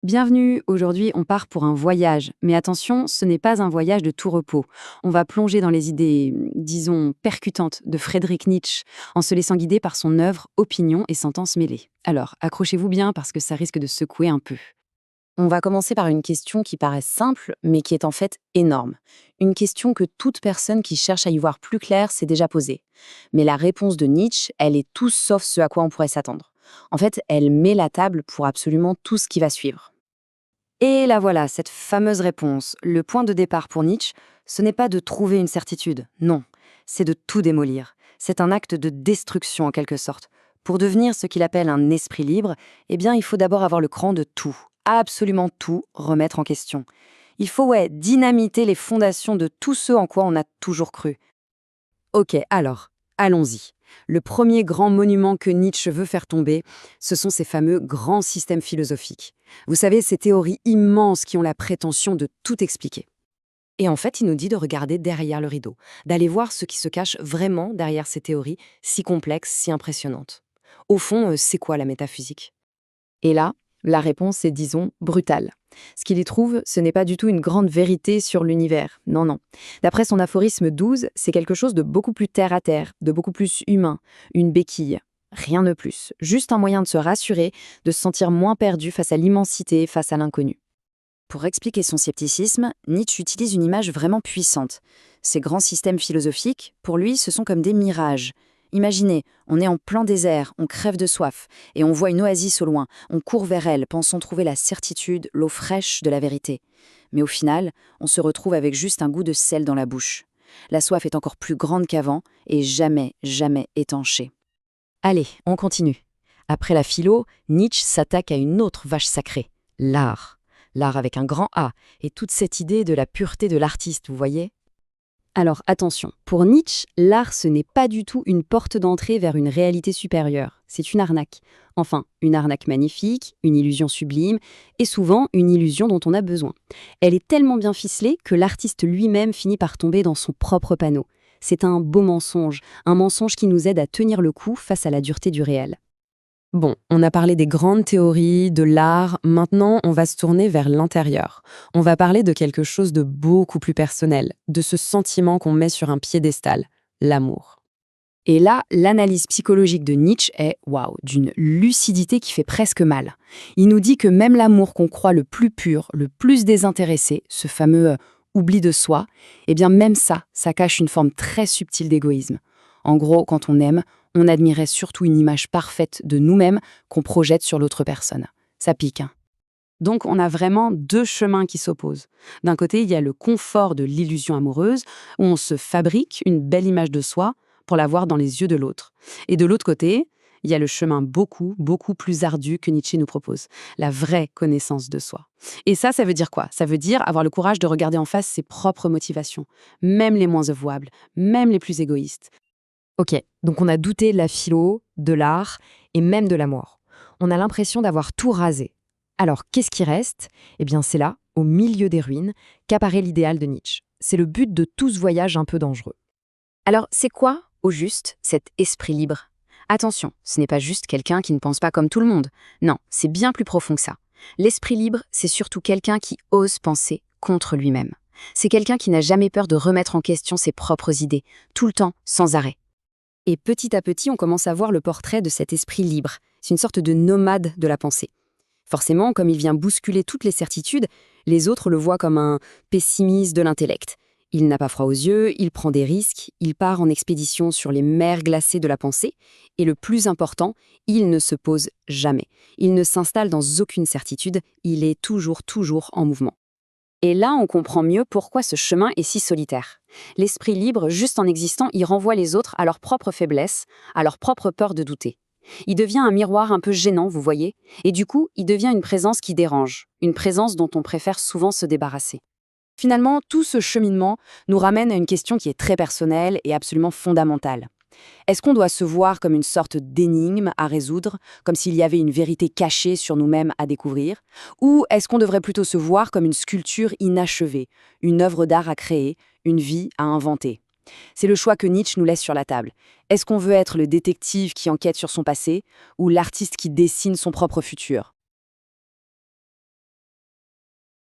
Bienvenue, aujourd'hui on part pour un voyage, mais attention, ce n'est pas un voyage de tout repos. On va plonger dans les idées, disons, percutantes de Friedrich Nietzsche, en se laissant guider par son œuvre, opinions et sentences mêlées. Alors, accrochez-vous bien parce que ça risque de secouer un peu. On va commencer par une question qui paraît simple, mais qui est en fait énorme. Une question que toute personne qui cherche à y voir plus clair s'est déjà posée. Mais la réponse de Nietzsche, elle est tout sauf ce à quoi on pourrait s'attendre. En fait, elle met la table pour absolument tout ce qui va suivre. Et la voilà, cette fameuse réponse. Le point de départ pour Nietzsche, ce n'est pas de trouver une certitude, non, c'est de tout démolir. C'est un acte de destruction en quelque sorte. Pour devenir ce qu'il appelle un esprit libre, eh bien il faut d'abord avoir le cran de tout, absolument tout, remettre en question. Il faut, dynamiter les fondations de tout ce en quoi on a toujours cru. Ok, alors, allons-y. Le premier grand monument que Nietzsche veut faire tomber, ce sont ces fameux grands systèmes philosophiques. Vous savez, ces théories immenses qui ont la prétention de tout expliquer. Et en fait, il nous dit de regarder derrière le rideau, d'aller voir ce qui se cache vraiment derrière ces théories si complexes, si impressionnantes. Au fond, c'est quoi la métaphysique? Et là, la réponse est, disons, brutale. Ce qu'il y trouve, ce n'est pas du tout une grande vérité sur l'univers. Non, non. D'après son aphorisme 12, c'est quelque chose de beaucoup plus terre-à-terre, de beaucoup plus humain, une béquille. Rien de plus. Juste un moyen de se rassurer, de se sentir moins perdu face à l'immensité, face à l'inconnu. Pour expliquer son scepticisme, Nietzsche utilise une image vraiment puissante. Ces grands systèmes philosophiques, pour lui, ce sont comme des mirages. Imaginez, on est en plein désert, on crève de soif, et on voit une oasis au loin, on court vers elle, pensant trouver la certitude, l'eau fraîche de la vérité. Mais au final, on se retrouve avec juste un goût de sel dans la bouche. La soif est encore plus grande qu'avant, et jamais, jamais étanchée. Allez, on continue. Après la philo, Nietzsche s'attaque à une autre vache sacrée, l'art. L'art avec un grand A, et toute cette idée de la pureté de l'artiste, vous voyez? Alors attention, pour Nietzsche, l'art ce n'est pas du tout une porte d'entrée vers une réalité supérieure, c'est une arnaque. Enfin, une arnaque magnifique, une illusion sublime, et souvent une illusion dont on a besoin. Elle est tellement bien ficelée que l'artiste lui-même finit par tomber dans son propre panneau. C'est un beau mensonge, un mensonge qui nous aide à tenir le coup face à la dureté du réel. Bon, on a parlé des grandes théories, de l'art, maintenant on va se tourner vers l'intérieur. On va parler de quelque chose de beaucoup plus personnel, de ce sentiment qu'on met sur un piédestal, l'amour. Et là, l'analyse psychologique de Nietzsche est, waouh, d'une lucidité qui fait presque mal. Il nous dit que même l'amour qu'on croit le plus pur, le plus désintéressé, ce fameux oubli de soi, eh bien même ça cache une forme très subtile d'égoïsme. En gros, quand on aime, on admirait surtout une image parfaite de nous-mêmes qu'on projette sur l'autre personne. Ça pique, hein. Donc on a vraiment deux chemins qui s'opposent. D'un côté, il y a le confort de l'illusion amoureuse, où on se fabrique une belle image de soi pour la voir dans les yeux de l'autre. Et de l'autre côté, il y a le chemin beaucoup, beaucoup plus ardu que Nietzsche nous propose, la vraie connaissance de soi. Et ça veut dire quoi? Ça veut dire avoir le courage de regarder en face ses propres motivations, même les moins avouables, même les plus égoïstes. Ok, donc on a douté de la philo, de l'art et même de l'amour. On a l'impression d'avoir tout rasé. Alors, qu'est-ce qui reste? Eh bien, c'est là, au milieu des ruines, qu'apparaît l'idéal de Nietzsche. C'est le but de tout ce voyage un peu dangereux. Alors, c'est quoi, au juste, cet esprit libre? Attention, ce n'est pas juste quelqu'un qui ne pense pas comme tout le monde. Non, c'est bien plus profond que ça. L'esprit libre, c'est surtout quelqu'un qui ose penser contre lui-même. C'est quelqu'un qui n'a jamais peur de remettre en question ses propres idées, tout le temps, sans arrêt. Et petit à petit, on commence à voir le portrait de cet esprit libre. C'est une sorte de nomade de la pensée. Forcément, comme il vient bousculer toutes les certitudes, les autres le voient comme un pessimiste de l'intellect. Il n'a pas froid aux yeux, il prend des risques, il part en expédition sur les mers glacées de la pensée, et le plus important, il ne se pose jamais. Il ne s'installe dans aucune certitude, il est toujours en mouvement. Et là, on comprend mieux pourquoi ce chemin est si solitaire. L'esprit libre, juste en existant, il renvoie les autres à leur propre faiblesse, à leur propre peur de douter. Il devient un miroir un peu gênant, vous voyez, et du coup, il devient une présence qui dérange, une présence dont on préfère souvent se débarrasser. Finalement, tout ce cheminement nous ramène à une question qui est très personnelle et absolument fondamentale. Est-ce qu'on doit se voir comme une sorte d'énigme à résoudre, comme s'il y avait une vérité cachée sur nous-mêmes à découvrir? Ou est-ce qu'on devrait plutôt se voir comme une sculpture inachevée, une œuvre d'art à créer, une vie à inventer? C'est le choix que Nietzsche nous laisse sur la table. Est-ce qu'on veut être le détective qui enquête sur son passé, ou l'artiste qui dessine son propre futur?